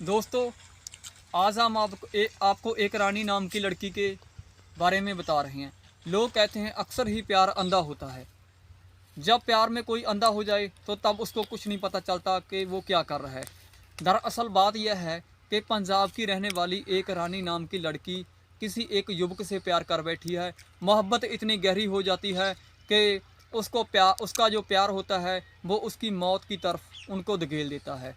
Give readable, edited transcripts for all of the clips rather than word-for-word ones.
दोस्तों, आज हम आपको एक रानी नाम की लड़की के बारे में बता रहे हैं। लोग कहते हैं अक्सर ही प्यार अंधा होता है। जब प्यार में कोई अंधा हो जाए तो तब उसको कुछ नहीं पता चलता कि वो क्या कर रहा है। दरअसल बात यह है कि पंजाब की रहने वाली एक रानी नाम की लड़की किसी एक युवक से प्यार कर बैठी है। मोहब्बत इतनी गहरी हो जाती है कि उसका जो प्यार होता है वो उसकी मौत की तरफ उनको धकेल देता है।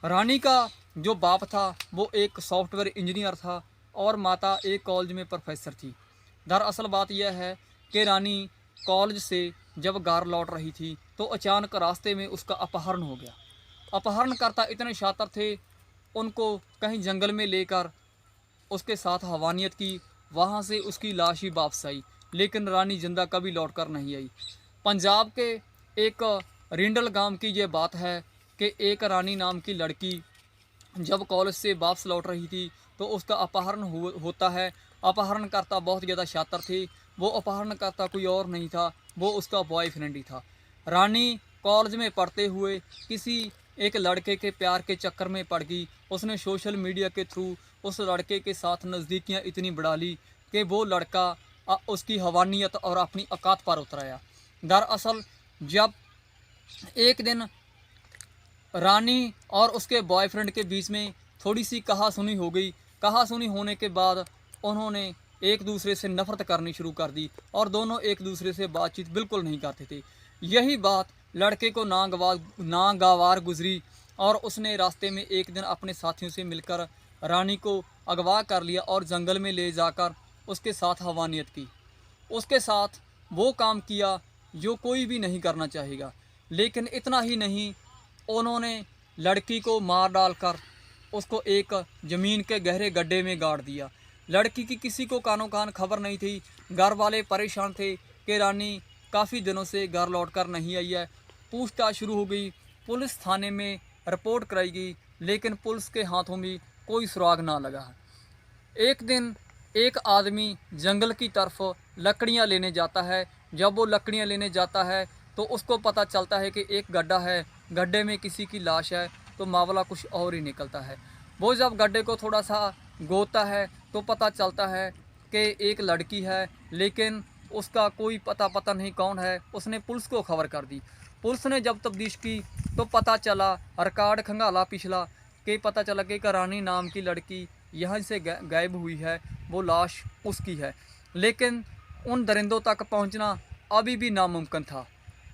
रानी का जो बाप था वो एक सॉफ्टवेयर इंजीनियर था और माता एक कॉलेज में प्रोफेसर थी। दरअसल बात यह है कि रानी कॉलेज से जब घर लौट रही थी तो अचानक रास्ते में उसका अपहरण हो गया। अपहरणकर्ता इतने शातिर थे, उनको कहीं जंगल में लेकर उसके साथ हवानियत की। वहाँ से उसकी लाश ही वापस आई, लेकिन रानी जिंदा कभी लौट कर नहीं आई। पंजाब के एक रिंडल गांव की ये बात है कि एक रानी नाम की लड़की जब कॉलेज से वापस लौट रही थी तो उसका अपहरण होता है। अपहरणकर्ता बहुत ज़्यादा शातिर थे। वो अपहरणकर्ता कोई और नहीं था, वो उसका बॉयफ्रेंड ही था। रानी कॉलेज में पढ़ते हुए किसी एक लड़के के प्यार के चक्कर में पड़ गई। उसने सोशल मीडिया के थ्रू उस लड़के के साथ नज़दीकियाँ इतनी बढ़ा ली कि वो लड़का उसकी हवानियत और अपनी औकात पर उतर आया। दरअसल जब एक दिन रानी और उसके बॉयफ्रेंड के बीच में थोड़ी सी कहासुनी हो गई। कहासुनी होने के बाद उन्होंने एक दूसरे से नफरत करनी शुरू कर दी और दोनों एक दूसरे से बातचीत बिल्कुल नहीं करते थे। यही बात लड़के को नागवार गुजरी और उसने रास्ते में एक दिन अपने साथियों से मिलकर रानी को अगवा कर लिया और जंगल में ले जाकर उसके साथ हवानियत की। उसके साथ वो काम किया जो कोई भी नहीं करना चाहेगा। लेकिन इतना ही नहीं, उन्होंने लड़की को मार डालकर उसको एक ज़मीन के गहरे गड्ढे में गाड़ दिया। लड़की की किसी को कानो कान खबर नहीं थी। घर वाले परेशान थे कि रानी काफ़ी दिनों से घर लौट कर नहीं आई है। पूछताछ शुरू हो गई, पुलिस थाने में रिपोर्ट कराई गई, लेकिन पुलिस के हाथों में कोई सुराग ना लगा। एक दिन एक आदमी जंगल की तरफ लकड़ियाँ लेने जाता है। जब वो लकड़ियाँ लेने जाता है तो उसको पता चलता है कि एक गड्ढा है, गड्ढे में किसी की लाश है। तो मामला कुछ और ही निकलता है। वो जब गड्ढे को थोड़ा सा गोदता है तो पता चलता है कि एक लड़की है, लेकिन उसका कोई पता नहीं कौन है। उसने पुलिस को खबर कर दी। पुलिस ने जब तफ्तीश की तो पता चला, रिकॉर्ड खंगाला पिछला, कि पता चला कि एक रानी नाम की लड़की यहाँ से गायब हुई है, वो लाश उसकी है। लेकिन उन दरिंदों तक पहुँचना अभी भी नामुमकिन था।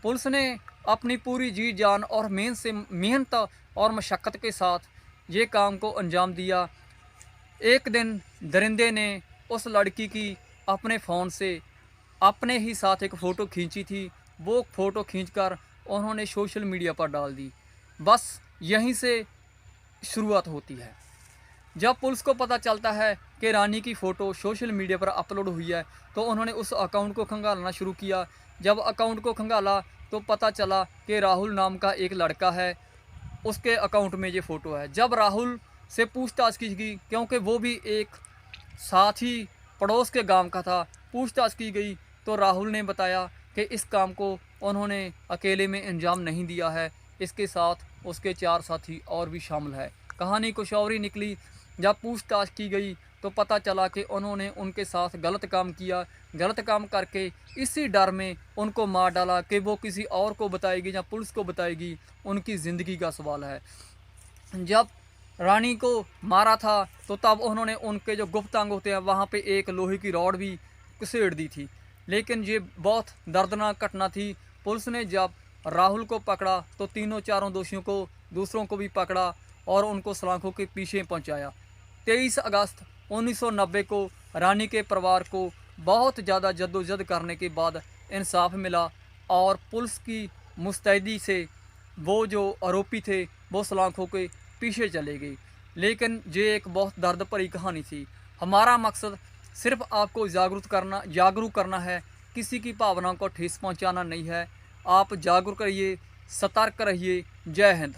पुलिस ने अपनी पूरी जी जान और मेहनत और मशक्क़त के साथ ये काम को अंजाम दिया। एक दिन दरिंदे ने उस लड़की की अपने फ़ोन से अपने ही साथ एक फ़ोटो खींची थी। वो फ़ोटो खींचकर उन्होंने सोशल मीडिया पर डाल दी। बस यहीं से शुरुआत होती है। जब पुलिस को पता चलता है कि रानी की फ़ोटो सोशल मीडिया पर अपलोड हुई है तो उन्होंने उस अकाउंट को खंगालना शुरू किया। जब अकाउंट को खंगाला तो पता चला कि राहुल नाम का एक लड़का है, उसके अकाउंट में ये फ़ोटो है। जब राहुल से पूछताछ की गई, क्योंकि वो भी एक साथ ही पड़ोस के गांव का था, पूछताछ की गई तो राहुल ने बताया कि इस काम को उन्होंने अकेले में अंजाम नहीं दिया है, इसके साथ उसके 4 साथी और भी शामिल है। कहानी कुछ और ही निकली। जब पूछताछ की गई तो पता चला कि उन्होंने उनके साथ गलत काम किया। गलत काम करके इसी डर में उनको मार डाला कि वो किसी और को बताएगी या पुलिस को बताएगी, उनकी ज़िंदगी का सवाल है। जब रानी को मारा था तो तब उन्होंने उनके जो गुप्त अंग होते हैं वहाँ पे एक लोहे की रॉड भी घसीट दी थी। लेकिन ये बहुत दर्दनाक घटना थी। पुलिस ने जब राहुल को पकड़ा तो तीनों चारों दोषियों को दूसरों को भी पकड़ा और उनको सलाखों के पीछे पहुँचाया। 23 अगस्त 1990 को रानी के परिवार को बहुत ज़्यादा जद्दोजहद करने के बाद इंसाफ मिला और पुलिस की मुस्तैदी से वो जो आरोपी थे वो सलाखों के पीछे चले गए। लेकिन ये एक बहुत दर्द भरी कहानी थी। हमारा मकसद सिर्फ आपको जागरूक करना है, किसी की भावनाओं को ठेस पहुंचाना नहीं है। आप जागरूक रहिए, सतर्क रहिए। जय हिंद।